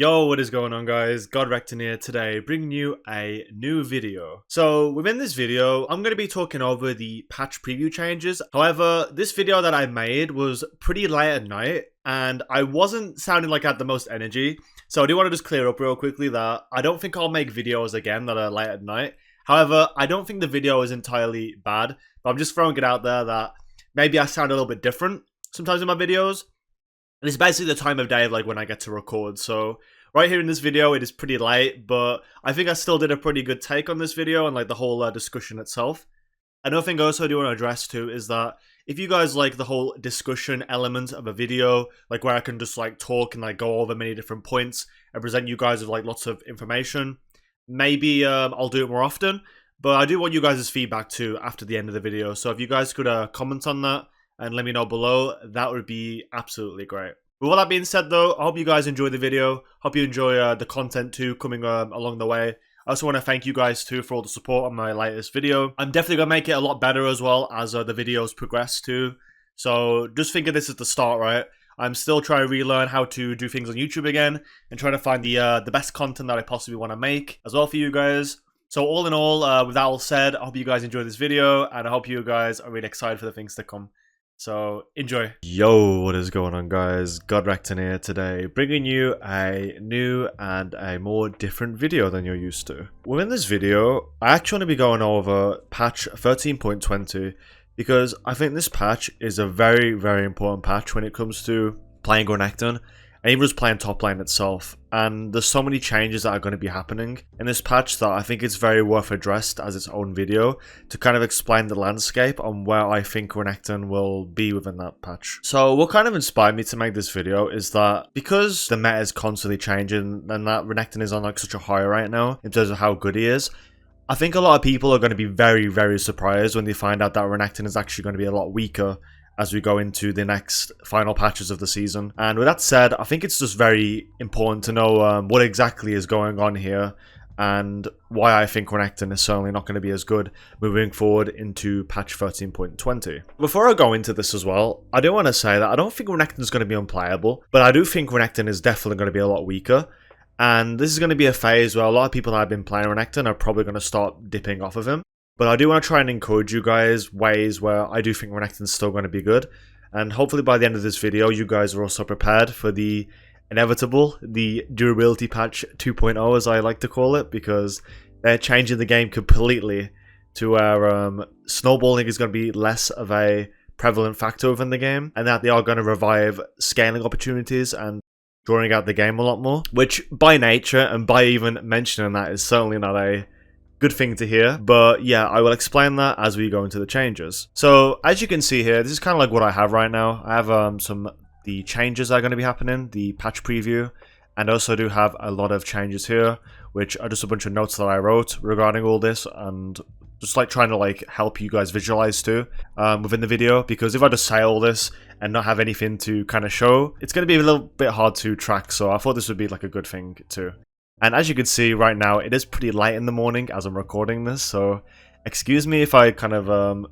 Yo, what is going on guys? Godrekton here today, bringing you a new video. So within this video, I'm going to be talking over the patch preview changes. However, this video that I made was pretty late at night and I wasn't sounding like I had the most energy. So I do want to just clear up real quickly that I don't think I'll make videos again that are late at night. However, I don't think the video is entirely bad, but I'm just throwing it out there that maybe I sound a little bit different sometimes in my videos. And it's basically the time of day of like when I get to record. So right here in this video, it is pretty late, but I think I still did a pretty good take on this video and like the whole discussion itself. Another thing also I do want to address too is that if you guys like the whole discussion element of a video, like where I can just like talk and like go over many different points and present you guys with like lots of information, maybe I'll do it more often. But I do want you guys' feedback too after the end of the video. So if you guys could comment on that and let me know below, that would be absolutely great. With all that being said though, I hope you guys enjoy the video. Hope you enjoy the content too coming along the way. I also want to thank you guys too for all the support on my latest video. I'm definitely going to make it a lot better as well as the videos progress too. So just think of this as the start, right? I'm still trying to relearn how to do things on YouTube again and trying to find the best content that I possibly want to make as well for you guys. So all in all, with that all said, I hope you guys enjoyed this video and I hope you guys are really excited for the things to come. So, enjoy. Yo, what is going on guys? Godrekton here today, bringing you a new and a more different video than you're used to. Within this video, I actually want to be going over patch 13.20 because I think this patch is a very, very important patch when it comes to playing Renekton and even just playing top lane itself. And there's so many changes that are going to be happening in this patch that I think it's very worth addressed as its own video to kind of explain the landscape on where I think Renekton will be within that patch. So what kind of inspired me to make this video is that because the meta is constantly changing and that Renekton is on like such a high right now in terms of how good he is, I think a lot of people are going to be very, very surprised when they find out that Renekton is actually going to be a lot weaker as we go into the next final patches of the season. And with that said, I think it's just very important to know what exactly is going on here and why I think Renekton is certainly not going to be as good moving forward into patch 13.20. Before I go into this as well, I do want to say that I don't think Renekton is going to be unplayable, but I do think Renekton is definitely going to be a lot weaker. And this is going to be a phase where a lot of people that have been playing Renekton are probably going to start dipping off of him. But I do want to try and encourage you guys ways where I do think Renekton's still going to be good. And hopefully by the end of this video, you guys are also prepared for the inevitable, the durability patch 2.0 as I like to call it, because they're changing the game completely to where snowballing is going to be less of a prevalent factor within the game, and that they are going to revive scaling opportunities and drawing out the game a lot more, which by nature and by even mentioning that is certainly not a good thing to hear. But yeah, I will explain that as we go into the changes. So as you can see here, this is kind of like what I have right now. I have the changes that are going to be happening, the patch preview, and also do have a lot of changes here, which are just a bunch of notes that I wrote regarding all this and just like trying to like help you guys visualize too within the video, because if I just say all this and not have anything to kind of show, it's going to be a little bit hard to track. So I thought this would be like a good thing too. And as you can see right now, it is pretty late in the morning as I'm recording this, so excuse me if I kind of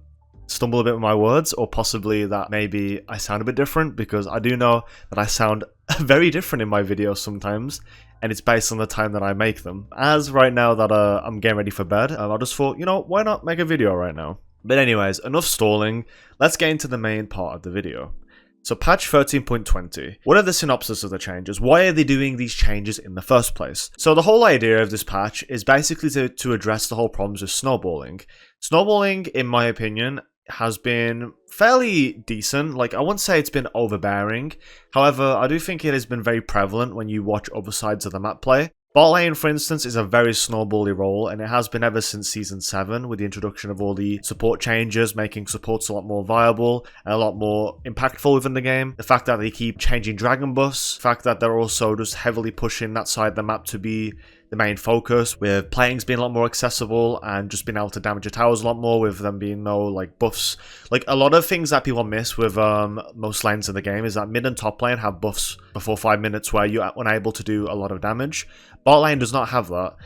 stumble a bit with my words, or possibly that maybe I sound a bit different, because I do know that I sound very different in my videos sometimes, and it's based on the time that I make them. As right now that I'm getting ready for bed, I just thought, you know, why not make a video right now? But anyways, enough stalling, let's get into the main part of the video. So patch 13.20, what are the synopsis of the changes? Why are they doing these changes in the first place? So the whole idea of this patch is basically to address the whole problems with snowballing. Snowballing, in my opinion, has been fairly decent. Like, I wouldn't say it's been overbearing. However, I do think it has been very prevalent when you watch other sides of the map play. Bot lane, for instance, is a very snowbally role, and it has been ever since Season 7, with the introduction of all the support changes, making supports a lot more viable and a lot more impactful within the game. The fact that they keep changing dragon buffs, the fact that they're also just heavily pushing that side of the map to be the main focus, with playings being a lot more accessible and just being able to damage your towers a lot more with them being no like buffs. Like a lot of things that people miss with most lanes in the game is that mid and top lane have buffs before 5 minutes where you're unable to do a lot of damage. Bot lane does not have that.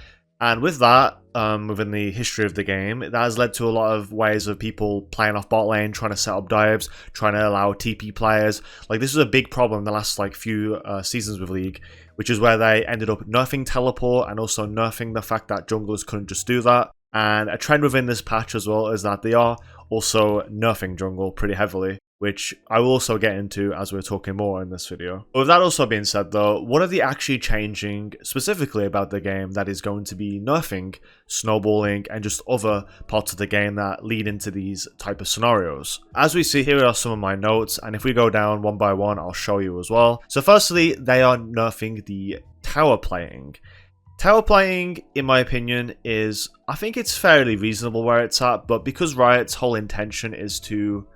And with that, within the history of the game, that has led to a lot of ways of people playing off bot lane, trying to set up dives, trying to allow TP players. Like, this is a big problem in the last like few seasons with League, which is where they ended up nerfing teleport and also nerfing the fact that junglers couldn't just do that. And a trend within this patch as well is that they are also nerfing jungle pretty heavily, which I will also get into as we're talking more in this video. But with that also being said though, what are they actually changing specifically about the game that is going to be nerfing snowballing and just other parts of the game that lead into these type of scenarios? As we see, here are some of my notes, and if we go down one by one, I'll show you as well. So firstly, they are nerfing the tower playing. Tower playing, in my opinion, is, I think it's fairly reasonable where it's at, but because Riot's whole intention is to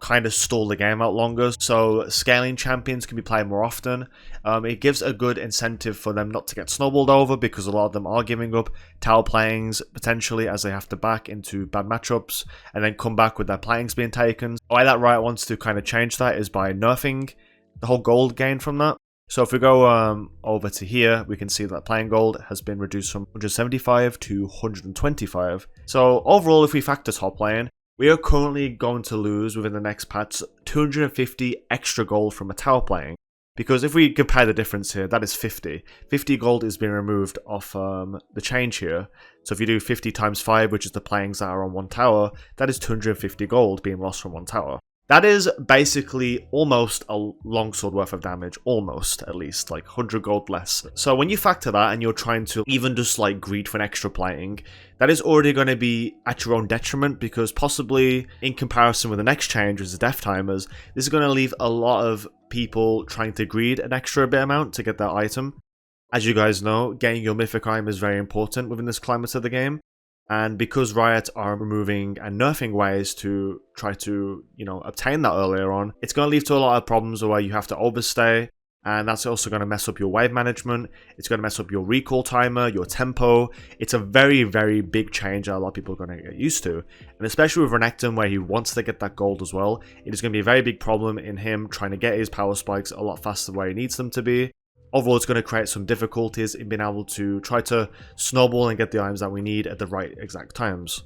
kind of stall the game out longer, so scaling champions can be played more often, it gives a good incentive for them not to get snowballed over, because a lot of them are giving up tower playings potentially as they have to back into bad matchups and then come back with their playings being taken. Why that Riot wants to kind of change that is by nerfing the whole gold gain from that. So if we go over to here, we can see that playing gold has been reduced from 175 to 125. So overall, if we factor top lane, we are currently going to lose within the next patch 250 extra gold from a tower playing. Because if we compare the difference here, that is 50. 50 gold is being removed off the change here. So if you do 50 times 5, which is the playings that are on one tower, that is 250 gold being lost from one tower. That is basically almost a longsword worth of damage, almost, at least, like 100 gold less. So when you factor that and you're trying to even just like greed for an extra playing, that is already going to be at your own detriment, because possibly in comparison with the next change, which is death timers, this is going to leave a lot of people trying to greed an extra bit amount to get that item. As you guys know, getting your mythic item is very important within this climate of the game. And because Riot are removing and nerfing ways to try to, obtain that earlier on, it's going to lead to a lot of problems where you have to overstay. And that's also going to mess up your wave management. It's going to mess up your recall timer, your tempo. It's a very, very big change that a lot of people are going to get used to. And especially with Renekton, where he wants to get that gold as well, it is going to be a very big problem in him trying to get his power spikes a lot faster where he needs them to be. Overall, it's going to create some difficulties in being able to try to snowball and get the items that we need at the right exact times.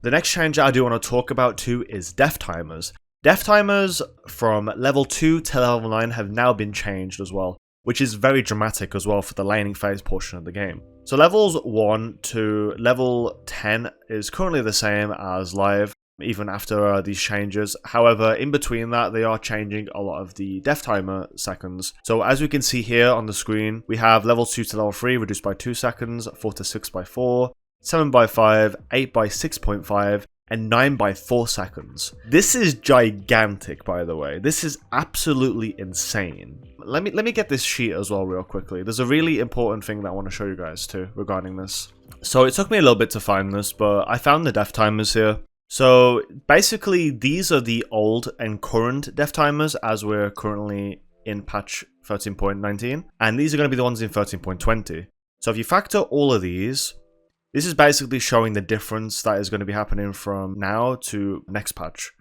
The next change I do want to talk about too is death timers. Death timers from level 2 to level 9 have now been changed as well, which is very dramatic as well for the laning phase portion of the game. So levels 1 to level 10 is currently the same as live, even after these changes. However, in between that, they are changing a lot of the death timer seconds. So as we can see here on the screen, we have level 2 to level 3 reduced by 2 seconds, 4 to 6 by 4, 7 by 5, 8 by 6.5, and 9 by 4 seconds. This is gigantic, by the way. This is absolutely insane. Let me get this sheet as well real quickly. There's a really important thing that I want to show you guys too regarding this. So it took me a little bit to find this, but I found the death timers here. So basically, these are the old and current death timers as we're currently in patch 13.19, and these are going to be the ones in 13.20. So if you factor all of these, this is basically showing the difference that is going to be happening from now to next patch.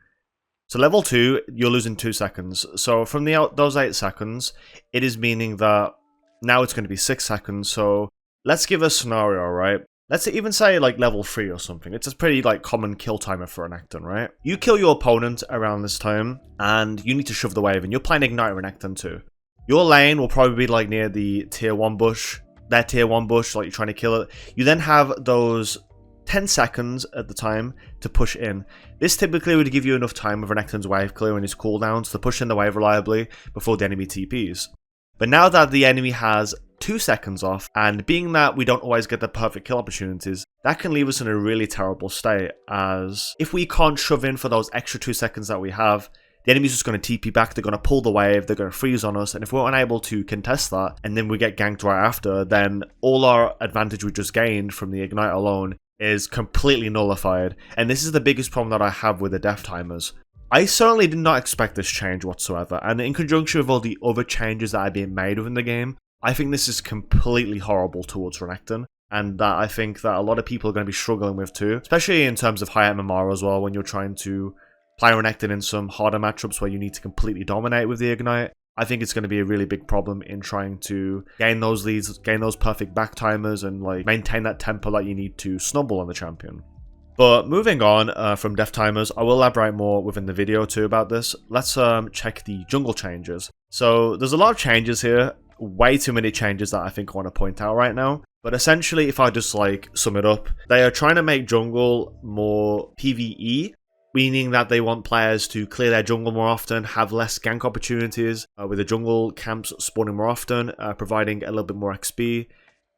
So level 2, you're losing 2 seconds. So from those 8 seconds, it is meaning that now it's going to be 6 seconds. So let's give a scenario, right? Let's even say like level 3 or something. It's a pretty like common kill timer for Renekton, right? You kill your opponent around this time and you need to shove the wave and you're playing Ignite Renekton too. Your lane will probably be like near the tier 1 bush. Their tier 1 bush, like you're trying to kill it. You then have those 10 seconds at the time to push in. This typically would give you enough time with Renekton's wave clear and his cooldowns to push in the wave reliably before the enemy TPs. But now that the enemy has 2 seconds off, and being that we don't always get the perfect kill opportunities, that can leave us in a really terrible state, as if we can't shove in for those extra 2 seconds that we have, the enemy's just going to TP back, they're going to pull the wave, they're going to freeze on us, and if we're unable to contest that, and then we get ganked right after, then all our advantage we just gained from the Ignite alone is completely nullified. And this is the biggest problem that I have with the death timers. I certainly did not expect this change whatsoever, and in conjunction with all the other changes that are being made within the game, I think this is completely horrible towards Renekton, and that I think that a lot of people are going to be struggling with too, especially in terms of high MMR as well, when you're trying to play Renekton in some harder matchups where you need to completely dominate with the Ignite. I think it's going to be a really big problem in trying to gain those leads, gain those perfect back timers, and like maintain that tempo that you need to snowball on the champion. But moving on from death timers, I will elaborate more within the video too about this. Let's check the jungle changes. So there's a lot of changes here, way too many changes that I think I want to point out right now. But essentially, if I just like sum it up, they are trying to make jungle more PvE, meaning that they want players to clear their jungle more often, have less gank opportunities, with the jungle camps spawning more often, providing a little bit more XP,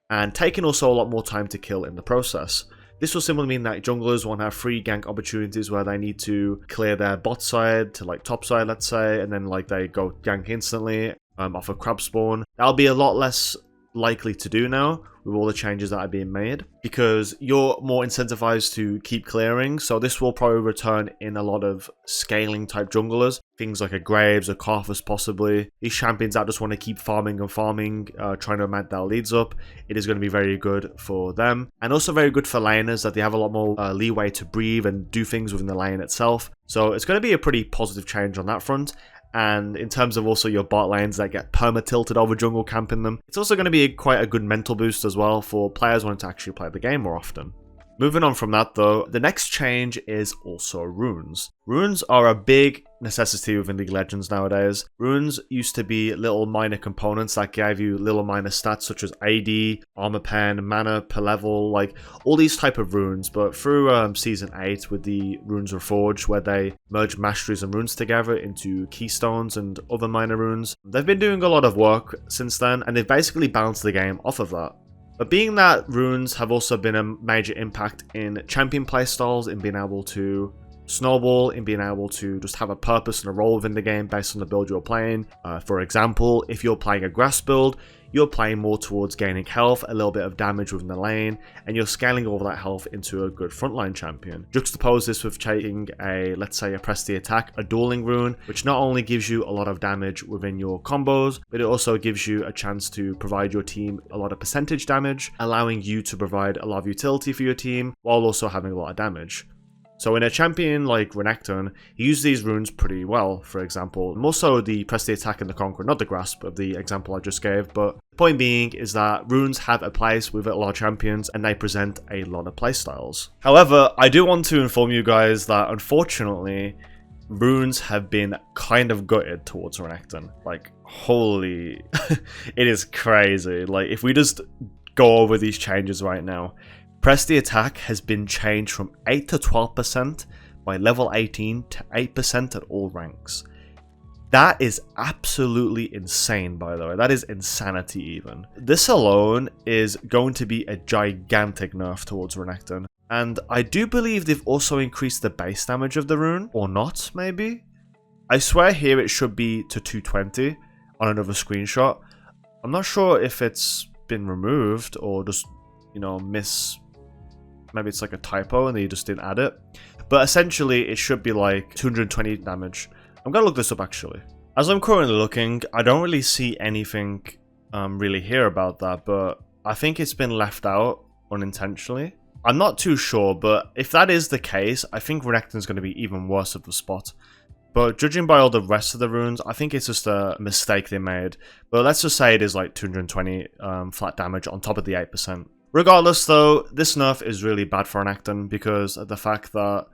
and taking also a lot more time to kill in the process. This will simply mean that junglers won't have free gank opportunities where they need to clear their bot side to like top side, let's say, and then like they go gank instantly off a crab spawn. That'll be a lot less likely to do now with all the changes that are being made, because you're more incentivized to keep clearing. So this will probably return in a lot of scaling type junglers, things like a Graves, a Karthus possibly. These champions that just want to keep farming and farming, trying to mount their leads up. It is going to be very good for them, and also very good for laners, that they have a lot more leeway to breathe and do things within the lane itself. So it's going to be a pretty positive change on that front. And in terms of also your bot lanes that get perma-tilted over jungle camping them, it's also going to be quite a good mental boost as well for players wanting to actually play the game more often. Moving on from that though, the next change is also runes. Runes are a big necessity within League of Legends nowadays. Runes used to be little minor components that gave you little minor stats such as AD, armor pen, mana per level, like all these type of runes. But through Season 8 with the Runes Reforged, where they merge masteries and runes together into keystones and other minor runes, they've been doing a lot of work since then, and they've basically balanced the game off of that. But being that runes have also been a major impact in champion playstyles, in being able to snowball, in being able to just have a purpose and a role within the game based on the build you're playing. For example, if you're playing a grass build, you're playing more towards gaining health, a little bit of damage within the lane, and you're scaling all that health into a good frontline champion. Juxtapose this with taking a, let's say, a press the attack, a dueling rune, which not only gives you a lot of damage within your combos, but it also gives you a chance to provide your team a lot of percentage damage, allowing you to provide a lot of utility for your team, while also having a lot of damage. So in a champion like Renekton, he uses these runes pretty well, for example. More so the Press the Attack and the Conqueror, not the Grasp of the example I just gave. But the point being is that runes have a place with a lot of champions, and they present a lot of playstyles. However, I do want to inform you guys that unfortunately, runes have been kind of gutted towards Renekton. Like, holy, it is crazy. Like, if we just go over these changes right now. Press the Attack has been changed from 8 to 12% by level 18 to 8% at all ranks. That is absolutely insane, by the way. That is insanity even. This alone is going to be a gigantic nerf towards Renekton. And I do believe they've also increased the base damage of the rune, or not, maybe? I swear here it should be to 220 on another screenshot. I'm not sure if it's been removed or just, you know, maybe it's like a typo and they just didn't add it. But essentially, it should be like 220 damage. I'm gonna look this up actually. As I'm currently looking, I don't really see anything really here about that, but I think it's been left out unintentionally. I'm not too sure, but if that is the case, I think Renekton's going to be even worse of the spot. But judging by all the rest of the runes, I think it's just a mistake they made. But let's just say it is like 220 flat damage on top of the 8%. Regardless though, this nerf is really bad for Renekton because of the fact that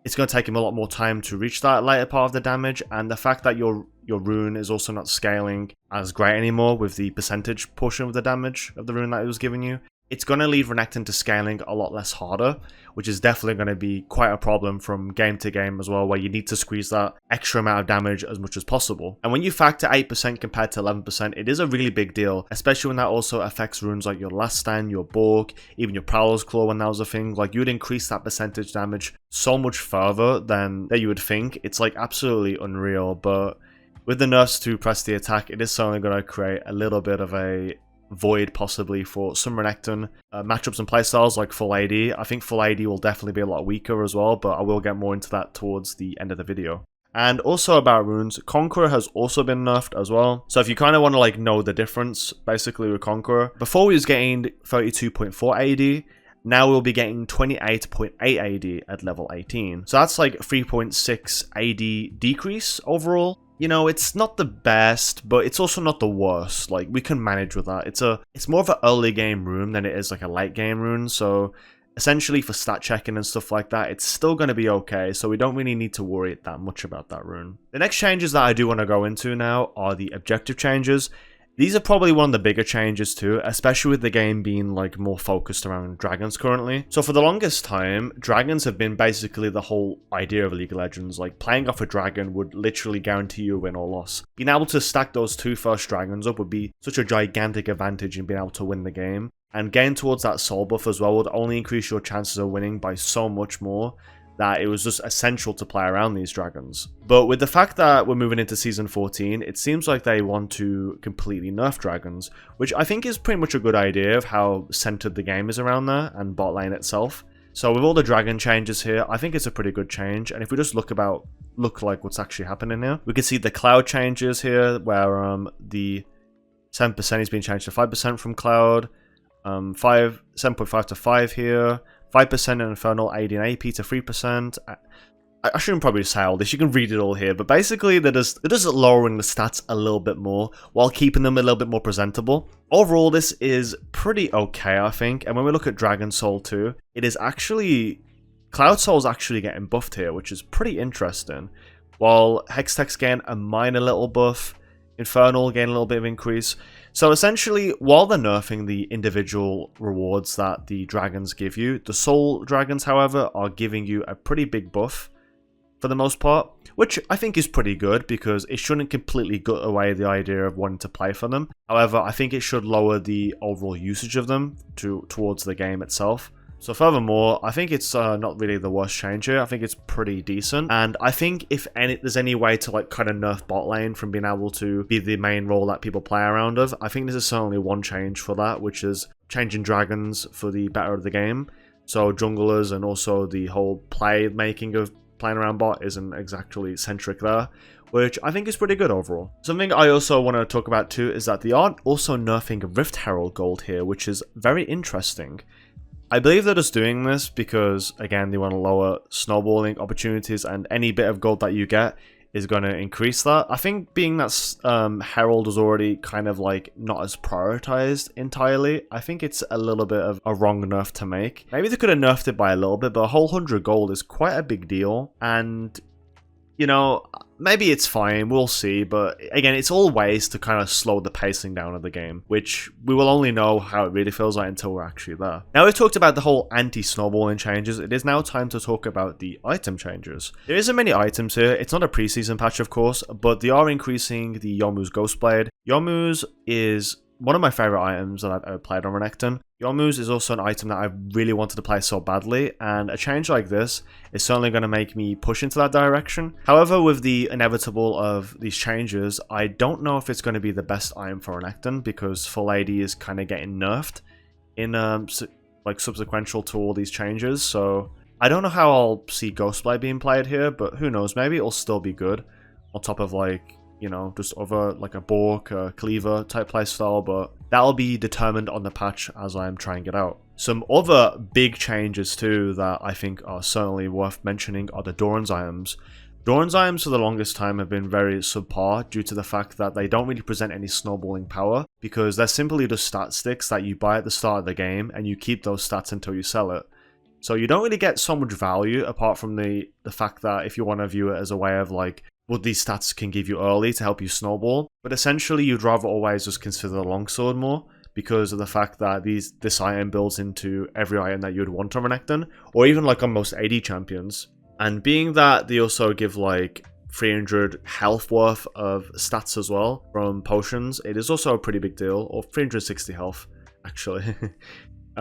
it's going to take him a lot more time to reach that later part of the damage, and the fact that your rune is also not scaling as great anymore with the percentage portion of the damage of the rune that it was giving you. It's going to lead Renekton to scaling a lot less harder, which is definitely going to be quite a problem from game to game as well, where you need to squeeze that extra amount of damage as much as possible. And when you factor 8% compared to 11%, it is a really big deal, especially when that also affects runes like your Last Stand, your Bork, even your Prowler's Claw when that was a thing. Like, you would increase that percentage damage so much further than you would think. It's like absolutely unreal, but with the nerfs to Press the Attack, it is certainly going to create a little bit of a void possibly for some Renekton matchups and playstyles like full AD. I think full AD will definitely be a lot weaker as well, but I will get more into that towards the end of the video. And also about runes, Conqueror has also been nerfed as well. So if you kind of want to like know the difference basically with Conqueror, before we was getting 32.4 AD, now we'll be getting 28.8 AD at level 18. So that's like 3.6 AD decrease overall. you know, it's not the best, but it's also not the worst. Like, we can manage with that. It's more of an early game rune than it is like a late game rune, so essentially for stat checking and stuff like that, it's still going to be okay, so we don't really need to worry that much about that rune. The next changes that I do want to go into now are the objective changes. These are probably one of the bigger changes too, especially with the game being like more focused around dragons currently. So for the longest time, dragons have been basically the whole idea of League of Legends. Like, playing off a dragon would literally guarantee you a win or loss. Being able to stack those 2 first dragons up would be such a gigantic advantage in being able to win the game. And getting towards that soul buff as well would only increase your chances of winning by so much more, that it was just essential to play around these dragons. But with the fact that we're moving into Season 14, it seems like they want to completely nerf dragons, which I think is pretty much a good idea of how centered the game is around there, and bot lane itself. So with all the dragon changes here, I think it's a pretty good change, and if we just look like what's actually happening here, we can see the cloud changes here, where the 7% is being changed to 5% from cloud, 7.5 to 5 here, 5% in Infernal, AD and AP to 3%. I shouldn't probably say all this, you can read it all here, but basically they're just lowering the stats a little bit more while keeping them a little bit more presentable. Overall, this is pretty okay, I think, and when we look at Dragon Soul too, it is actually... Cloud Soul's actually getting buffed here, which is pretty interesting. While Hextech's getting a minor little buff, Infernal getting a little bit of increase. So essentially, while they're nerfing the individual rewards that the dragons give you, the soul dragons, however, are giving you a pretty big buff for the most part, which I think is pretty good because it shouldn't completely gut away the idea of wanting to play for them. However, I think it should lower the overall usage of them towards the game itself. So furthermore, I think it's not really the worst change here. I think it's pretty decent. And I think if there's any way to like kind of nerf bot lane from being able to be the main role that people play around of, I think this is certainly one change for that, which is changing dragons for the better of the game. So junglers and also the whole play making of playing around bot isn't exactly centric there, which I think is pretty good overall. Something I also want to talk about too is that they are also nerfing Rift Herald Gold here, which is very interesting. I believe they're just doing this because, again, they want to lower snowballing opportunities, and any bit of gold that you get is going to increase that. I think being that Herald is already kind of like not as prioritized entirely, I think it's a little bit of a wrong nerf to make. Maybe they could have nerfed it by a little bit, but a whole 100 gold is quite a big deal, and you know, maybe it's fine, we'll see, but again, it's all ways to kind of slow the pacing down of the game, which we will only know how it really feels like until we're actually there. Now we've talked about the whole anti-snowballing changes, it is now time to talk about the item changes. There isn't many items here, it's not a preseason patch of course, but they are increasing the Youmuu's Ghostblade. Youmuu's is one of my favorite items that I've ever played on Renekton. Youmuu's is also an item that I really wanted to play so badly, and a change like this is certainly going to make me push into that direction. However, with the inevitable of these changes, I don't know if it's going to be the best item for Renekton, because full AD is kind of getting nerfed in like subsequential to all these changes, so I don't know how I'll see Ghostblade being played here, but who knows, maybe it'll still be good on top of like, you know, just over like a Bork, a Cleaver type playstyle, but that'll be determined on the patch as I'm trying it out. Some other big changes too that I think are certainly worth mentioning are the Doran's items. Doran's items for the longest time have been very subpar due to the fact that they don't really present any snowballing power, because they're simply just stat sticks that you buy at the start of the game and you keep those stats until you sell it. So you don't really get so much value apart from the fact that if you want to view it as a way of like what these stats can give you early to help you snowball, but essentially you'd rather always just consider the longsword more because of the fact that this item builds into every item that you'd want on Renekton, or even like on most AD champions. And being that they also give like 300 health worth of stats as well from potions, it is also a pretty big deal, or 360 health actually,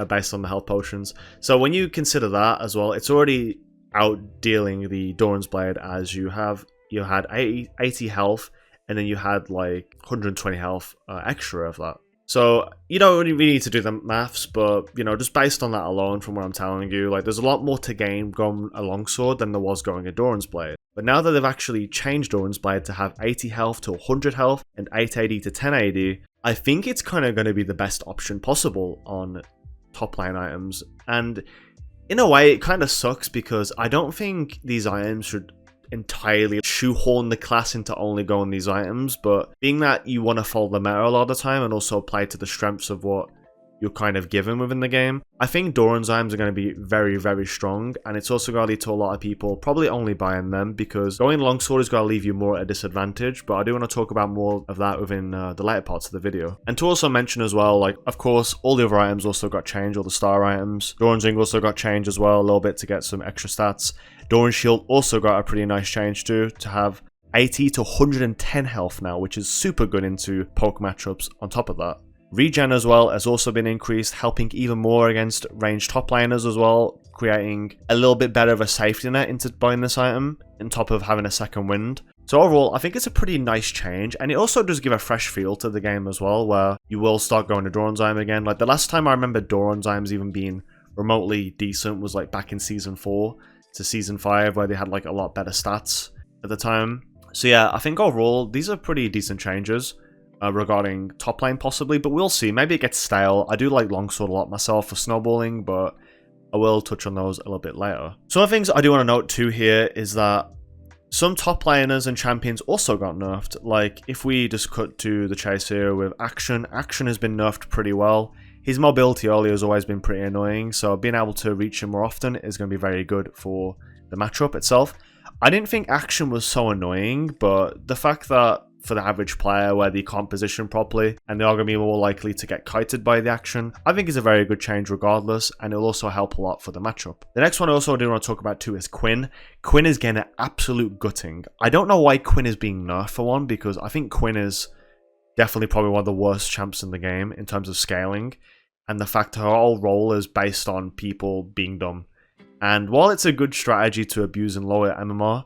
based on the health potions. So when you consider that as well, it's already outdealing the Doran's Blade, as you had 80 health, and then you had like 120 health extra of that. So you don't really need to do the maths, but you know, just based on that alone, from what I'm telling you, like there's a lot more to gain going a longsword than there was going a Doran's Blade. But now that they've actually changed Doran's Blade to have 80 health to 100 health and 8 AD to 10 AD, I think it's kind of going to be the best option possible on top lane items. And in a way, it kind of sucks because I don't think these items should entirely shoehorn the class into only going these items, but being that you want to follow the meta a lot of the time and also play to the strengths of what you're kind of given within the game, I think Doran's items are going to be very, very strong, and it's also going to lead to a lot of people probably only buying them, because going longsword is going to leave you more at a disadvantage, but I do want to talk about more of that within the later parts of the video. And to also mention as well, like, of course, all the other items also got changed, all the star items. Doran's ring also got changed as well, a little bit to get some extra stats. Doran's shield also got a pretty nice change too, to have 80 to 110 health now, which is super good into poke matchups on top of that. Regen as well has also been increased, helping even more against ranged top laners as well, creating a little bit better of a safety net into buying this item, on top of having a second wind. So overall, I think it's a pretty nice change, and it also does give a fresh feel to the game as well, where you will start going to Doran's item again. Like, the last time I remember Doran's items even being remotely decent was like back in Season 4 to Season 5, where they had like a lot better stats at the time. So yeah, I think overall, these are pretty decent changes. Regarding top lane possibly, but we'll see. Maybe it gets stale. I do like longsword a lot myself for snowballing, but I will touch on those a little bit later. Some of the things I do want to note too here is that some top laners and champions also got nerfed. Like, if we just cut to the chase here with Action has been nerfed pretty well. His mobility earlier has always been pretty annoying, so being able to reach him more often is going to be very good for the matchup itself. I didn't think Action was so annoying, but the fact that for the average player where they can't position properly and they are going to be more likely to get kited by the Action, I think is a very good change regardless, and it'll also help a lot for the matchup. The next one I also do want to talk about too is Quinn. Quinn is getting an absolute gutting. I don't know why Quinn is being nerfed for one, because I think Quinn is definitely probably one of the worst champs in the game in terms of scaling, and the fact her whole role is based on people being dumb. And while it's a good strategy to abuse in lower MMR,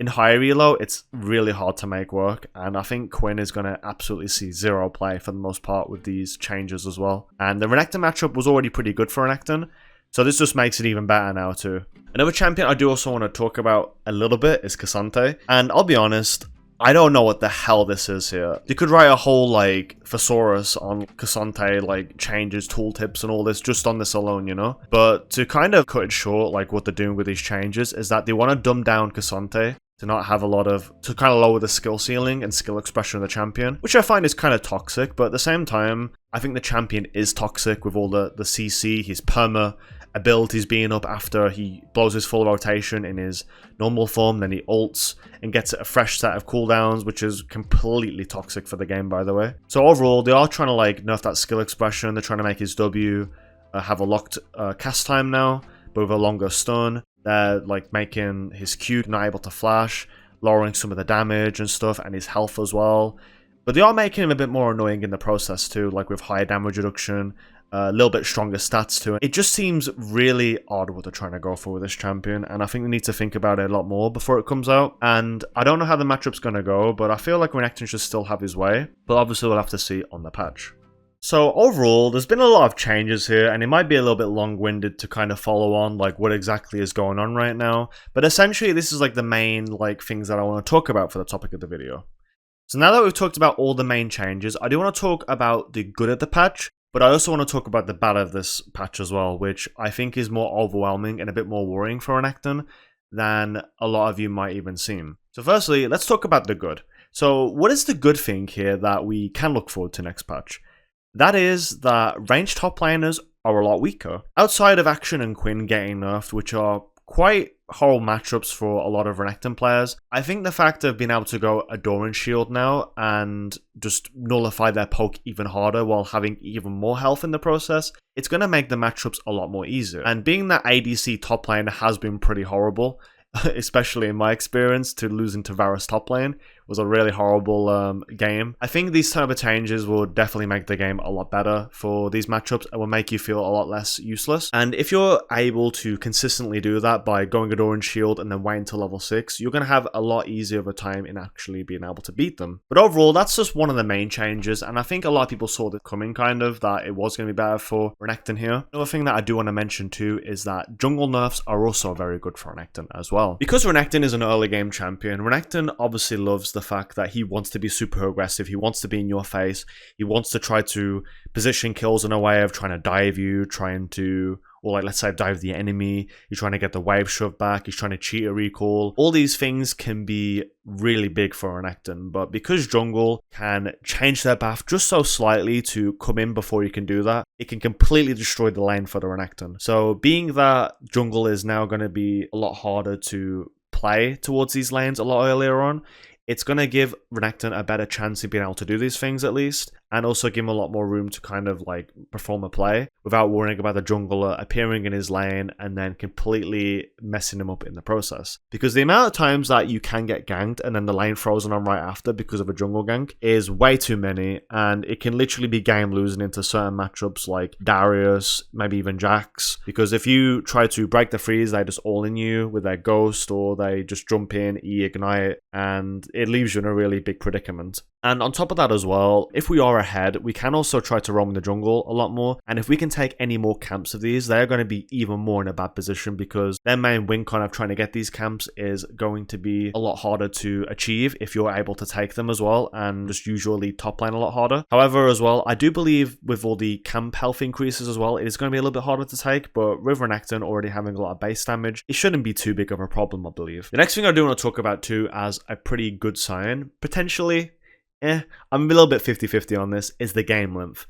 in higher elo, it's really hard to make work, and I think Quinn is going to absolutely see zero play for the most part with these changes as well. And the Renekton matchup was already pretty good for Renekton, so this just makes it even better now too. Another champion I do also want to talk about a little bit is Cassante, and I'll be honest, I don't know what the hell this is here. You could write a whole, like, thesaurus on Cassante, like, changes, tooltips, and all this just on this alone, you know? But to kind of cut it short, like, what they're doing with these changes is that they want to dumb down Cassante to not have a lot of, to kind of lower the skill ceiling and skill expression of the champion, which I find is kind of toxic, but at the same time, I think the champion is toxic with all the CC, his perma abilities being up after he blows his full rotation in his normal form, then he ults and gets a fresh set of cooldowns, which is completely toxic for the game, by the way. So overall, they are trying to like nerf that skill expression. They're trying to make his W have a locked cast time now, but with a longer stun. They're like making his Q not able to flash, lowering some of the damage and stuff, and his health as well. But they are making him a bit more annoying in the process too, like with higher damage reduction, a little bit stronger stats too. It just seems really odd what they're trying to go for with this champion, and I think we need to think about it a lot more before it comes out. And I don't know how the matchup's going to go, but I feel like Renekton should still have his way, but obviously we'll have to see on the patch. So overall, there's been a lot of changes here, and it might be a little bit long-winded to kind of follow on like what exactly is going on right now, but essentially this is like the main like things that I want to talk about for the topic of the video. So now that we've talked about all the main changes, I do want to talk about the good of the patch, but I also want to talk about the bad of this patch as well, which I think is more overwhelming and a bit more worrying for Renekton than a lot of you might even seem. So firstly, let's talk about the good. So what is the good thing here that we can look forward to next patch? That is that ranged top laners are a lot weaker. Outside of Action and Quinn getting nerfed, which are quite horrible matchups for a lot of Renekton players, I think the fact of being able to go a Doran shield now and just nullify their poke even harder while having even more health in the process, it's going to make the matchups a lot more easier. And being that ADC top lane has been pretty horrible, especially in my experience, to lose into Varus top lane was a really horrible game. I think these type of changes will definitely make the game a lot better for these matchups and will make you feel a lot less useless. And if you're able to consistently do that by going a Doran shield and then waiting till level 6, you're going to have a lot easier of a time in actually being able to beat them. But overall, that's just one of the main changes, and I think a lot of people saw this coming kind of, that it was going to be better for Renekton here. Another thing that I do want to mention too is that jungle nerfs are also very good for Renekton as well. Because Renekton is an early game champion, Renekton obviously loves the fact that he wants to be super aggressive, he wants to be in your face, he wants to try to position kills in a way of trying to dive you, or like let's say dive the enemy, he's trying to get the wave shoved back, he's trying to cheat a recall. All these things can be really big for Renekton, but because jungle can change their path just so slightly to come in before you can do that, it can completely destroy the lane for the Renekton. So being that jungle is now going to be a lot harder to play towards these lanes a lot earlier on, it's going to give Renekton a better chance of being able to do these things at least, and also give him a lot more room to kind of like perform a play without worrying about the jungler appearing in his lane and then completely messing him up in the process. Because the amount of times that you can get ganked and then the lane frozen on right after because of a jungle gank is way too many, and it can literally be game losing into certain matchups like Darius, maybe even Jax, because if you try to break the freeze, they just all in you with their ghost, or they just jump in, E-ignite, and it leaves you in a really big predicament. And on top of that as well, if we are ahead, we can also try to roam the jungle a lot more. And if we can take any more camps of these, they're going to be even more in a bad position, because their main win con of trying to get these camps is going to be a lot harder to achieve if you're able to take them as well, and just usually top lane a lot harder. However, as well, I do believe with all the camp health increases as well, it is going to be a little bit harder to take, but with Renekton already having a lot of base damage, it shouldn't be too big of a problem, I believe. The next thing I do want to talk about too, as a pretty good sign, potentially, I'm a little bit 50-50 on this, is the game length.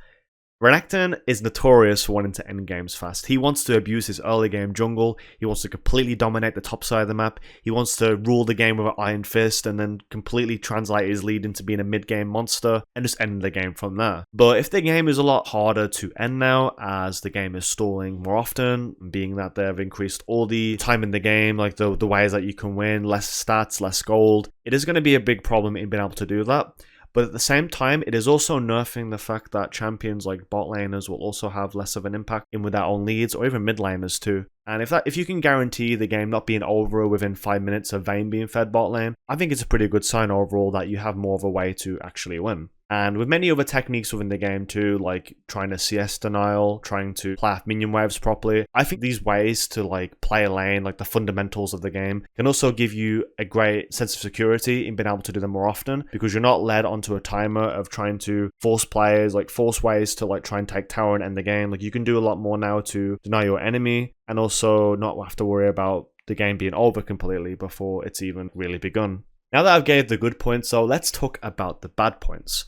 Renekton is notorious for wanting to end games fast. He wants to abuse his early game jungle, he wants to completely dominate the top side of the map, he wants to rule the game with an iron fist and then completely translate his lead into being a mid-game monster and just end the game from there. But if the game is a lot harder to end now, as the game is stalling more often, being that they've increased all the time in the game, like the ways that you can win, less stats, less gold, it is going to be a big problem in being able to do that. But at the same time, it is also nerfing the fact that champions like bot laners will also have less of an impact in with their own leads, or even mid laners too. And if you can guarantee the game not being over within 5 minutes of Vayne being fed bot lane, I think it's a pretty good sign overall that you have more of a way to actually win. And with many other techniques within the game too, like trying to CS denial, trying to play off minion waves properly, I think these ways to like play a lane, like the fundamentals of the game, can also give you a great sense of security in being able to do them more often, because you're not led onto a timer of trying to force players, like force ways to like try and take tower and end the game. Like you can do a lot more now to deny your enemy, and also not have to worry about the game being over completely before it's even really begun. Now that I've gave the good points, so let's talk about the bad points.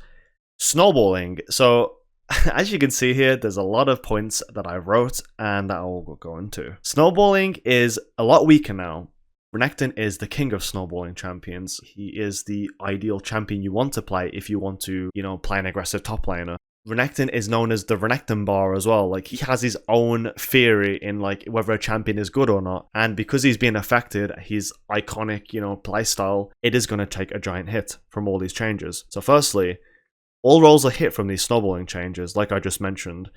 Snowballing. So as you can see here, there's a lot of points that I wrote and that I will go into. Snowballing is a lot weaker now. Renekton is the king of snowballing champions. He is the ideal champion you want to play if you want to, play an aggressive top laner. Renekton is known as the Renekton bar as well. Like, he has his own theory in like whether a champion is good or not. And because he's being affected, his iconic, playstyle, it is going to take a giant hit from all these changes. So firstly, all rolls are hit from these snowballing changes, like I just mentioned.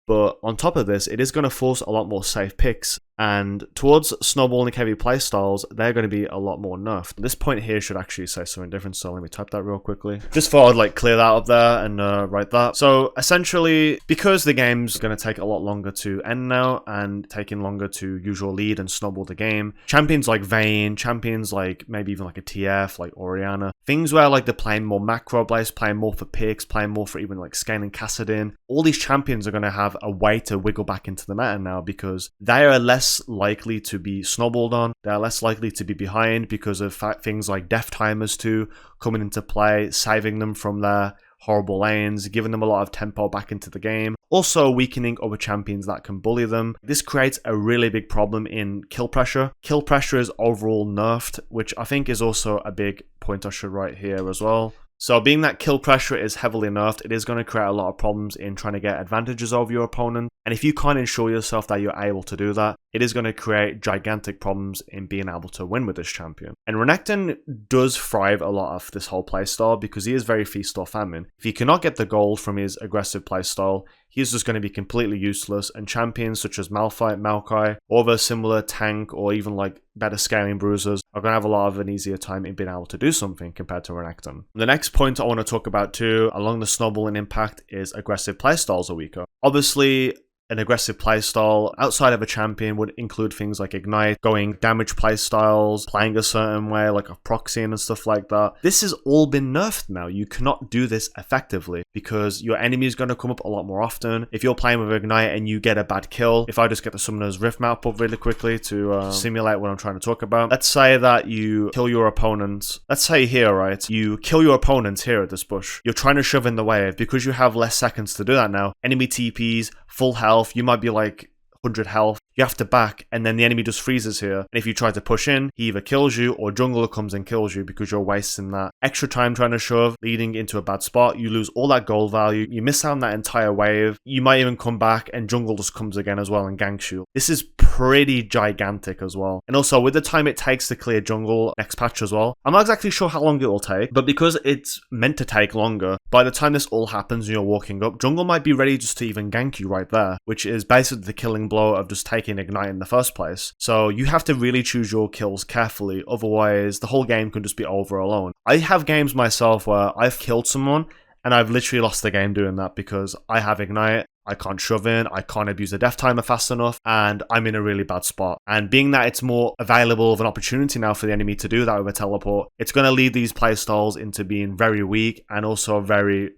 But on top of this, it is going to force a lot more safe picks, and towards snowballing heavy playstyles, they're going to be a lot more nerfed. This point here should actually say something different, so let me type that real quickly. Just thought I'd like clear that up there and write that. So essentially, because the game's going to take a lot longer to end now, and taking longer to use your lead and snowball the game, champions like Vayne, champions like maybe even like a TF, like Orianna, things where like they're playing more macro based, playing more for picks, playing more for even like scaling Kassadin, all these champions are going to have a way to wiggle back into the meta now, because they are less likely to be snowballed on, they're less likely to be behind because of things like death timers too coming into play, saving them from their horrible lanes, giving them a lot of tempo back into the game, also weakening other champions that can bully them. This creates a really big problem in kill pressure. Kill pressure is overall nerfed, which I think is also a big point I should write here as well. So being that kill pressure is heavily nerfed, it is going to create a lot of problems in trying to get advantages over your opponent. And if you can't ensure yourself that you're able to do that, it is going to create gigantic problems in being able to win with this champion. And Renekton does thrive a lot off this whole playstyle because he is very feast or famine. If he cannot get the gold from his aggressive playstyle, he's just going to be completely useless, and champions such as Malphite, Maokai, or other similar tank or even like better scaling bruisers are going to have a lot of an easier time in being able to do something compared to Renekton. The next point I want to talk about too, along the snowballing impact, is aggressive playstyles are weaker. Obviously, an aggressive playstyle outside of a champion would include things like Ignite, going damage playstyles, playing a certain way, like a proxy and stuff like that. This has all been nerfed now. You cannot do this effectively because your enemy is going to come up a lot more often. If you're playing with Ignite and you get a bad kill, if I just get the Summoner's Rift map up really quickly to simulate what I'm trying to talk about. Let's say that you kill your opponent. Let's say here, right? You kill your opponent here at this bush. You're trying to shove in the wave. Because you have less seconds to do that now, enemy TPs, full health, you might be like 100 health. You have to back, and then the enemy just freezes here. And if you try to push in, he either kills you or jungler comes and kills you because you're wasting that extra time trying to shove, leading into a bad spot. You lose all that gold value. You miss out on that entire wave. You might even come back and jungle just comes again as well and ganks you. This is pretty gigantic as well. And also with the time it takes to clear jungle next patch as well, I'm not exactly sure how long it will take, but because it's meant to take longer, by the time this all happens and you're walking up, jungle might be ready just to even gank you right there, which is basically the killing blow of just taking Ignite in the first place. So you have to really choose your kills carefully, otherwise the whole game can just be over alone. I have games myself where I've killed someone and I've literally lost the game doing that because I have Ignite, I can't shove in, I can't abuse the death timer fast enough, and I'm in a really bad spot. And being that it's more available of an opportunity now for the enemy to do that with a teleport, it's going to lead these playstyles into being very weak and also very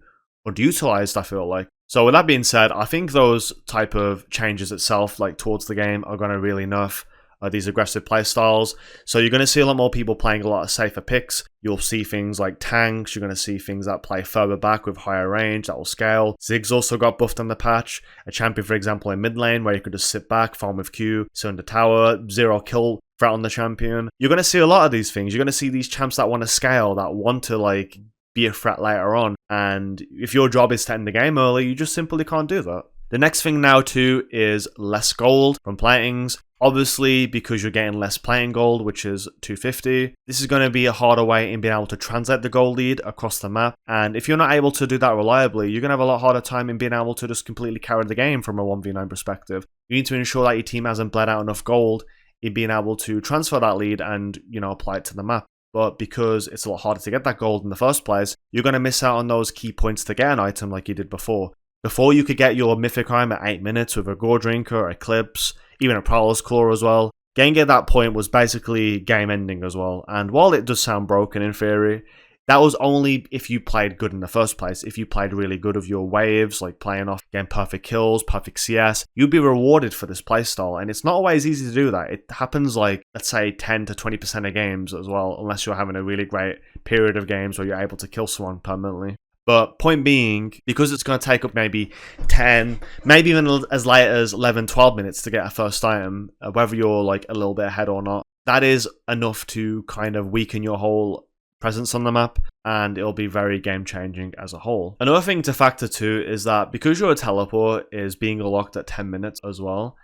underutilized, I feel like. So with that being said, I think those type of changes itself, like towards the game, are going to really nerf these aggressive playstyles. So you're going to see a lot more people playing a lot of safer picks. You'll see things like tanks. You're going to see things that play further back with higher range that will scale. Ziggs also got buffed on the patch. A champion, for example, in mid lane where you could just sit back, farm with Q, sit under tower, 0 kill threat on the champion. You're going to see a lot of these things. You're going to see these champs that want to scale, that want to like be a threat later on. And if your job is to end the game early, you just simply can't do that. The next thing now too is less gold from platings. Obviously, because you're getting less plating gold, which is 250, this is going to be a harder way in being able to translate the gold lead across the map. And if you're not able to do that reliably, you're going to have a lot harder time in being able to just completely carry the game from a 1v9 perspective. You need to ensure that your team hasn't bled out enough gold in being able to transfer that lead and, you know, apply it to the map. But because it's a lot harder to get that gold in the first place, you're going to miss out on those key points to get an item like you did before. Before, you could get your mythic item at 8 minutes with a Godrekton, Eclipse, even a Prowler's Claw as well. Getting at that point was basically game ending as well. And while it does sound broken in theory, that was only if you played good in the first place. If you played really good of your waves, like playing off, getting perfect kills, perfect CS, you'd be rewarded for this playstyle. And it's not always easy to do that. It happens like, let's say 10 to 20% of games as well, unless you're having a really great period of games where you're able to kill someone permanently. But point being, because it's going to take up maybe 10, maybe even as late as 11, 12 minutes to get a first item, whether you're like a little bit ahead or not, that is enough to kind of weaken your whole presence on the map, and it'll be very game changing as a whole. Another thing to factor too is that because your teleport is being locked at 10 minutes as well,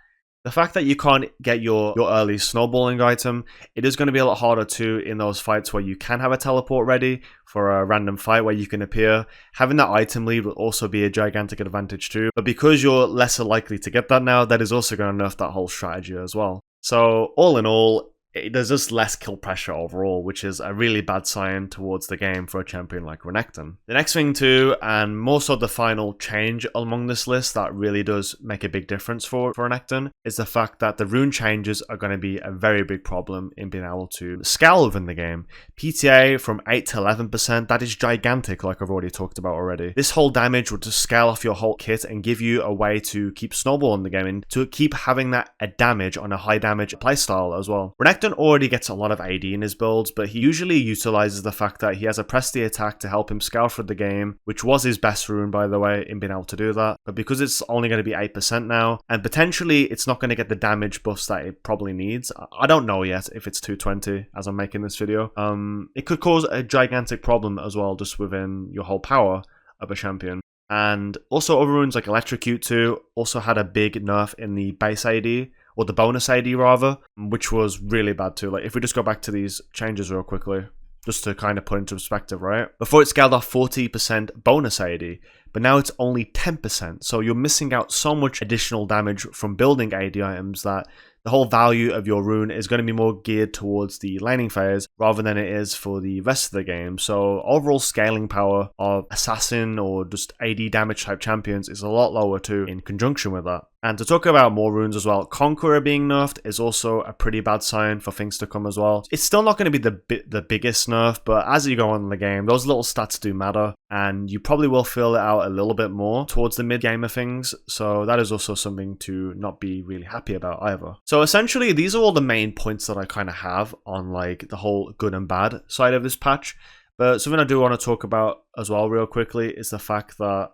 the fact that you can't get your early snowballing item, it is going to be a lot harder too in those fights where you can have a teleport ready for a random fight where you can appear. Having that item lead will also be a gigantic advantage too. But because you're lesser likely to get that now, that is also going to nerf that whole strategy as well. So all in all, there's just less kill pressure overall, which is a really bad sign towards the game for a champion like Renekton. The next thing too, and more so the final change among this list that really does make a big difference for Renekton, is the fact that the Rune Changes are going to be a very big problem in being able to scale within the game. PTA from 8 to 11%, that is gigantic like I've already talked about already. This whole damage would just scale off your whole kit and give you a way to keep snowballing the game and to keep having that a damage on a high damage playstyle as well. Renekton already gets a lot of AD in his builds, but he usually utilizes the fact that he has a press the attack to help him scale through the game, which was his best rune by the way in being able to do that. But because it's only going to be 8% now, and potentially it's not going to get the damage buffs that it probably needs, I don't know yet if it's 220 as I'm making this video. It could cause a gigantic problem as well just within your whole power of a champion. And also other runes like Electrocute too also had a big nerf in the base AD, or the bonus AD rather, which was really bad too. Like if we just go back to these changes real quickly, just to kind of put into perspective, right? Before it scaled off 40% bonus AD, but now it's only 10%. So you're missing out so much additional damage from building AD items that the whole value of your rune is going to be more geared towards the laning phase rather than it is for the rest of the game. So overall scaling power of assassin or just AD damage type champions is a lot lower too in conjunction with that. And to talk about more runes as well, Conqueror being nerfed is also a pretty bad sign for things to come as well. It's still not going to be the biggest nerf, but as you go on in the game, those little stats do matter, and you probably will feel it out a little bit more towards the mid game of things. So that is also something to not be really happy about either. So essentially, these are all the main points that I kind of have on like the whole good and bad side of this patch. But something I do want to talk about as well real quickly is the fact that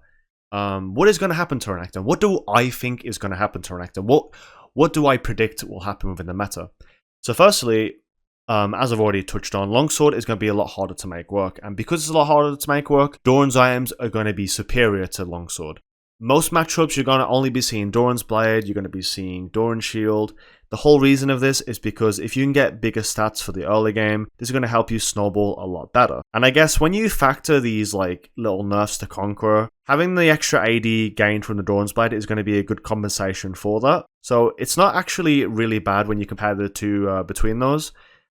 what is going to happen to Renekton? What do I think is going to happen to Renekton? What do I predict will happen within the meta? So firstly, as I've already touched on, Longsword is going to be a lot harder to make work. And because it's a lot harder to make work, Doran's items are going to be superior to Longsword. Most matchups, you're going to only be seeing Doran's Blade, you're going to be seeing Doran's Shield. The whole reason of this is because if you can get bigger stats for the early game, this is going to help you snowball a lot better. And I guess when you factor these like little nerfs to Conqueror, having the extra AD gained from the Doran's Blade is going to be a good compensation for that. So it's not actually really bad when you compare the two between those.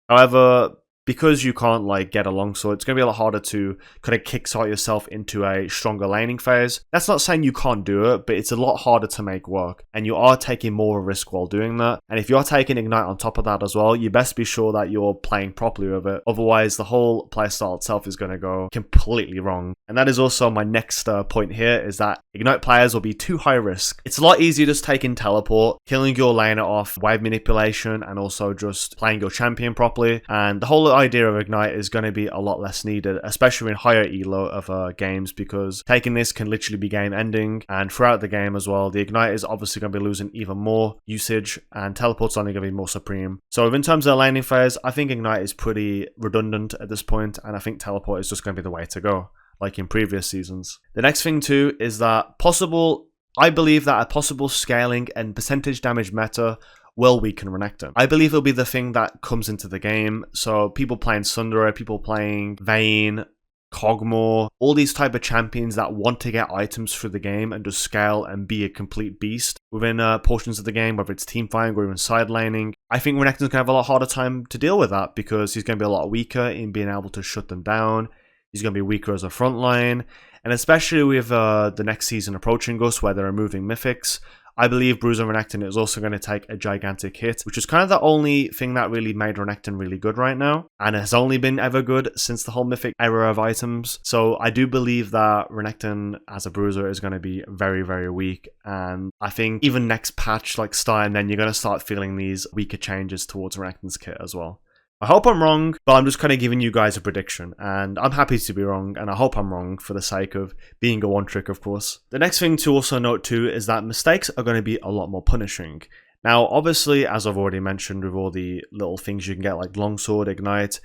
However, because you can't like get a longsword, it's going to be a lot harder to kind of kickstart yourself into a stronger laning phase. That's not saying you can't do it, but it's a lot harder to make work, and you are taking more of a risk while doing that. And if you're taking Ignite on top of that as well, you best be sure that you're playing properly with it. Otherwise, the whole playstyle itself is going to go completely wrong. And that is also my next point here, is that Ignite players will be too high risk. It's a lot easier just taking teleport, killing your laner off, wave manipulation, and also just playing your champion properly. And the whole idea of Ignite is going to be a lot less needed, especially in higher elo of games, because taking this can literally be game ending. And throughout the game as well, the Ignite is obviously going to be losing even more usage, and teleport's only going to be more supreme. So in terms of the laning phase, I think Ignite is pretty redundant at this point, and I think teleport is just going to be the way to go, like in previous seasons. The next thing too is that I believe that a possible scaling and percentage damage meta will weaken Renekton. I believe it'll be the thing that comes into the game. So people playing Sundara, people playing Vayne, Kog'Maw, all these type of champions that want to get items through the game and just scale and be a complete beast within portions of the game, whether it's team fighting or even side laning. I think Renekton's going to have a lot harder time to deal with that, because he's going to be a lot weaker in being able to shut them down. He's going to be weaker as a front line, and especially with the next season approaching us, where they're removing mythics, I believe Bruiser Renekton is also going to take a gigantic hit, which is kind of the only thing that really made Renekton really good right now, and it has only been ever good since the whole mythic era of items. So I do believe that Renekton as a bruiser is going to be very, very weak, and I think even next patch, like starting then, you're going to start feeling these weaker changes towards Renekton's kit as well. I hope I'm wrong, but I'm just kind of giving you guys a prediction, and I'm happy to be wrong, and I hope I'm wrong for the sake of being a one trick, of course. The next thing to also note too is that mistakes are going to be a lot more punishing. Now, obviously, as I've already mentioned, with all the little things you can get like Longsword, Ignite,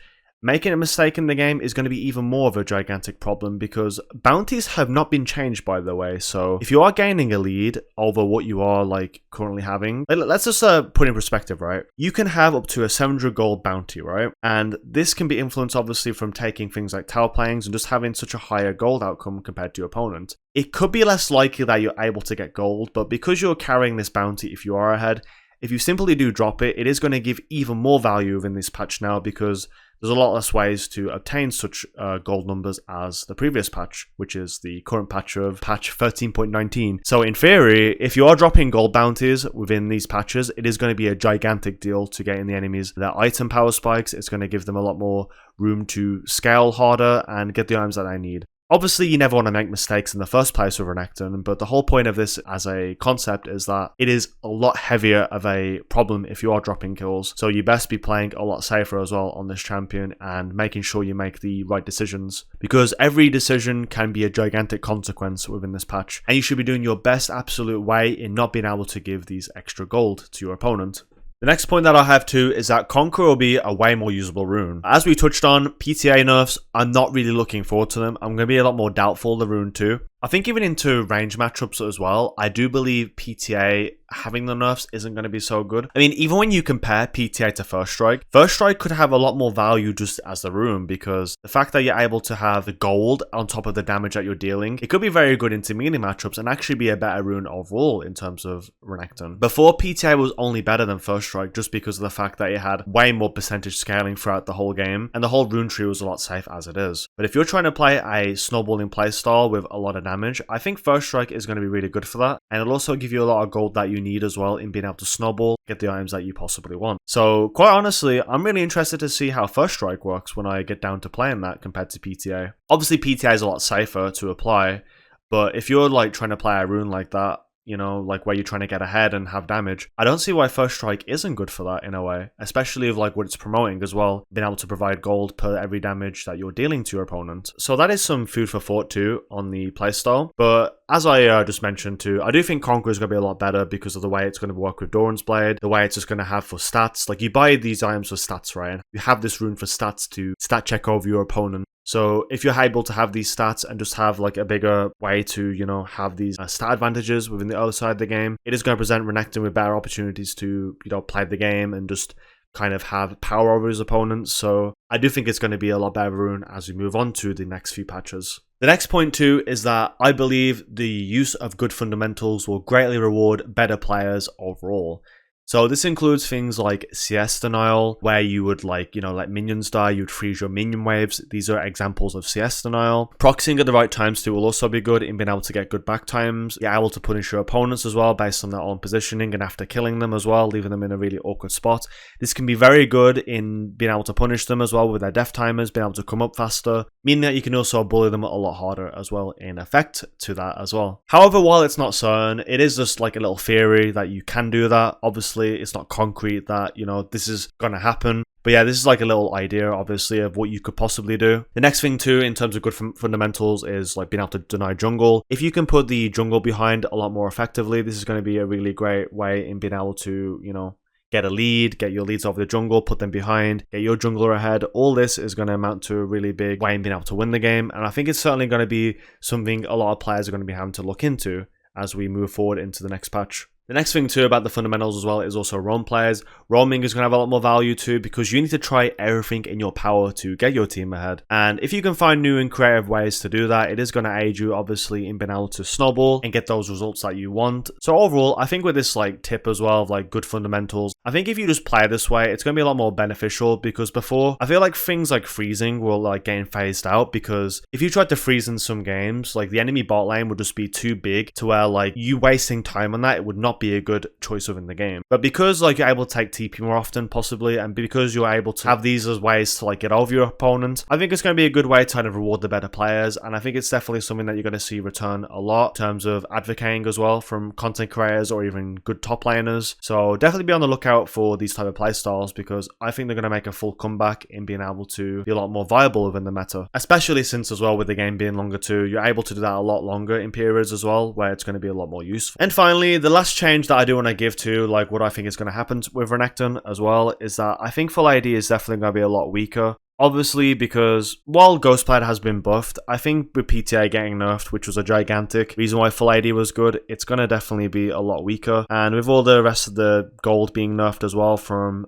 making a mistake in the game is going to be even more of a gigantic problem, because bounties have not been changed, by the way. So if you are gaining a lead over what you are like currently having, let's just put in perspective, right? You can have up to a 700 gold bounty, right? And this can be influenced obviously from taking things like tower playings and just having such a higher gold outcome compared to your opponent. It could be less likely that you're able to get gold, but because you're carrying this bounty, if you are ahead, if you simply do drop it, it is going to give even more value within this patch now, because there's a lot less ways to obtain such gold numbers as the previous patch, which is the current patch of patch 13.19. So in theory, if you are dropping gold bounties within these patches, it is going to be a gigantic deal to getting the enemies their item power spikes. It's going to give them a lot more room to scale harder and get the items that they need. Obviously, you never want to make mistakes in the first place with Renekton, but the whole point of this as a concept is that it is a lot heavier of a problem if you are dropping kills. So you best be playing a lot safer as well on this champion and making sure you make the right decisions, because every decision can be a gigantic consequence within this patch, and you should be doing your best absolute way in not being able to give these extra gold to your opponent. The next point that I have too is that Conqueror will be a way more usable rune. As we touched on, PTA nerfs, I'm not really looking forward to them. I'm going to be a lot more doubtful of the rune too. I think even into range matchups as well, I do believe PTA having the nerfs isn't going to be so good. I mean, even when you compare PTA to First Strike could have a lot more value just as the rune, because the fact that you're able to have the gold on top of the damage that you're dealing, it could be very good into melee matchups and actually be a better rune overall in terms of Renekton. Before, PTA was only better than First Strike just because of the fact that it had way more percentage scaling throughout the whole game, and the whole rune tree was a lot safe as it is. But if you're trying to play a snowballing playstyle with a lot of damage, I think First Strike is going to be really good for that, and it'll also give you a lot of gold that you need as well in being able to snowball, get the items that you possibly want. So quite honestly, I'm really interested to see how First Strike works when I get down to playing that compared to PTA. Obviously PTA is a lot safer to apply, but if you're like trying to play a rune like that, you know, like where you're trying to get ahead and have damage, I don't see why First Strike isn't good for that in a way, especially of like what it's promoting as well, being able to provide gold per every damage that you're dealing to your opponent. So that is some food for thought too on the playstyle. But as I just mentioned too, I do think Conqueror is going to be a lot better because of the way it's going to work with Doran's Blade, the way it's just going to have for stats. Like you buy these items for stats, right? And you have this rune for stats to stat check over your opponent. So if you're able to have these stats and just have like a bigger way to, you know, have these stat advantages within the other side of the game, it is going to present Renekton with better opportunities to, you know, play the game and just kind of have power over his opponents. So I do think it's going to be a lot better rune as we move on to the next few patches. The next point too is that I believe the use of good fundamentals will greatly reward better players overall. So this includes things like CS denial, where you would like, you know, let minions die, you'd freeze your minion waves. These are examples of CS denial. Proxying at the right times too will also be good in being able to get good back times. You're able to punish your opponents as well based on their own positioning and after killing them as well, leaving them in a really awkward spot. This can be very good in being able to punish them as well with their death timers, being able to come up faster, meaning that you can also bully them a lot harder as well in effect to that as well. However, while it's not certain, it is just like a little theory that you can do that. Obviously, it's not concrete that, you know, this is gonna happen, but yeah, this is like a little idea obviously of what you could possibly do. The next thing too in terms of good fundamentals is like being able to deny jungle. If you can put the jungle behind a lot more effectively, this is going to be a really great way in being able to, you know, get a lead, get your leads over the jungle, put them behind, get your jungler ahead. All this is going to amount to a really big way in being able to win the game, and I think it's certainly going to be something a lot of players are going to be having to look into as we move forward into the next patch. The next thing too about the fundamentals as well is also roam players. Roaming is going to have a lot more value too because you need to try everything in your power to get your team ahead. And if you can find new and creative ways to do that, it is going to aid you obviously in being able to snowball and get those results that you want. So overall, I think with this like tip as well of like good fundamentals, I think if you just play this way, it's going to be a lot more beneficial because before, I feel like things like freezing will like getting phased out because if you tried to freeze in some games, like the enemy bot lane would just be too big to where like you wasting time on that, it would not be a good choice within the game. But because like you're able to take TP more often possibly, and because you're able to have these as ways to like get over your opponent, I think it's going to be a good way to kind of reward the better players, and I think it's definitely something that you're going to see return a lot in terms of advocating as well from content creators or even good top laners. So definitely be on the lookout for these type of playstyles because I think they're going to make a full comeback in being able to be a lot more viable within the meta, especially since as well with the game being longer too, you're able to do that a lot longer in periods as well where it's going to be a lot more useful. And finally, the last change that I do want to give to like what I think is going to happen with Renekton as well is that I think full AD is definitely going to be a lot weaker. Obviously, because while Ghostblade has been buffed, I think with PTA getting nerfed, which was a gigantic reason why full AD was good, it's going to definitely be a lot weaker. And with all the rest of the gold being nerfed as well from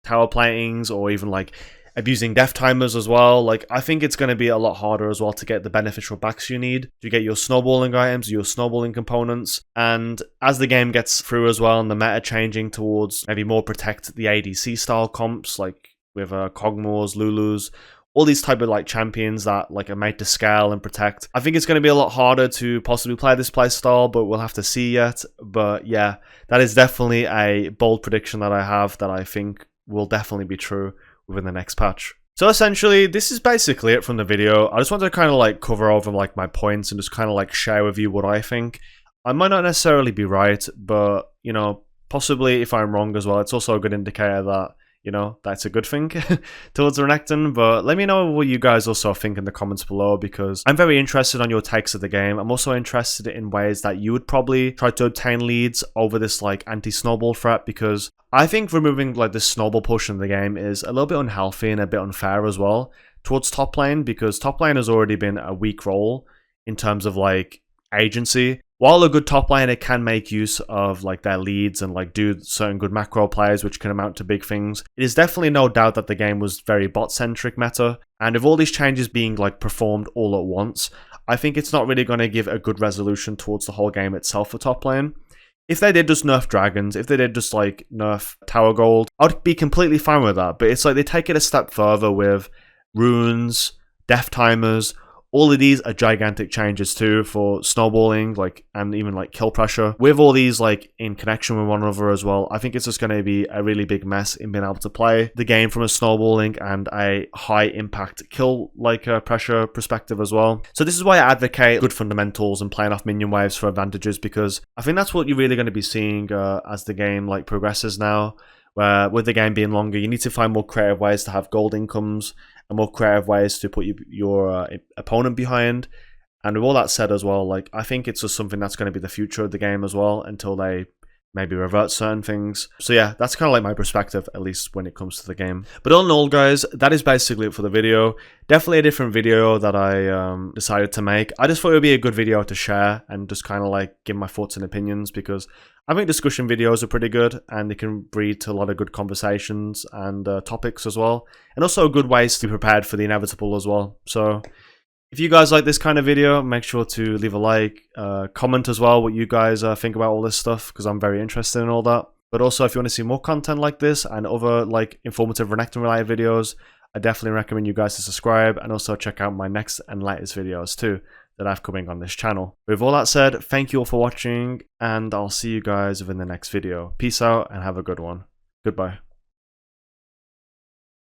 tower platings or even like abusing death timers as well, like I think it's going to be a lot harder as well to get the beneficial backs you need to get your snowballing items, your snowballing components. And as the game gets through as well and the meta changing towards maybe more protect the ADC style comps like with Kog'Maws, Lulus, all these type of like champions that like are made to scale and protect, I think it's going to be a lot harder to possibly play this playstyle, but we'll have to see yet. But yeah, that is definitely a bold prediction that I have that I think will definitely be true within the next patch. So essentially, this is basically it from the video. I just wanted to kind of like cover over like my points and just kind of like share with you what I think. I might not necessarily be right, but you know, possibly if I'm wrong as well, it's also a good indicator that, you know, that's a good thing towards Renekton. But let me know what you guys also think in the comments below because I'm very interested on your takes of the game. I'm also interested in ways that you would probably try to obtain leads over this like anti-snowball threat because I think removing like this snowball portion of the game is a little bit unhealthy and a bit unfair as well towards top lane because top lane has already been a weak role in terms of like agency. while a good top laner can make use of like their leads and like do certain good macro plays which can amount to big things, it is definitely no doubt that the game was very bot-centric meta, and with all these changes being like performed all at once, I think it's not really going to give a good resolution towards the whole game itself for top lane. If they did just nerf dragons, if they did just like nerf tower gold, I'd be completely fine with that, but it's like they take it a step further with runes, death timers. All of these are gigantic changes too for snowballing, like, and even like kill pressure. With all these like in connection with one another as well, I think it's just going to be a really big mess in being able to play the game from a snowballing and a high impact kill like pressure perspective as well. So this is why I advocate good fundamentals and playing off minion waves for advantages, because I think that's what you're really going to be seeing as the game like progresses now. Where with the game being longer, you need to find more creative ways to have gold incomes and more creative ways to put your opponent behind. And with all that said as well, like I think it's just something that's going to be the future of the game as well until they maybe revert certain things. So yeah, that's kind of like my perspective, at least when it comes to the game. But all in all, guys, that is basically it for the video. Definitely a different video that I decided to make. I just thought it would be a good video to share and just kind of like give my thoughts and opinions, because I think discussion videos are pretty good and they can breed to a lot of good conversations and topics as well. And also good ways to be prepared for the inevitable as well. So if you guys like this kind of video, make sure to leave a like, comment as well what you guys think about all this stuff, because I'm very interested in all that. But also, if you want to see more content like this and other like informative Renekton related videos, I definitely recommend you guys to subscribe and also check out my next and latest videos too that I have coming on this channel. With all that said, thank you all for watching, and I'll see you guys within the next video. Peace out and have a good one. Goodbye.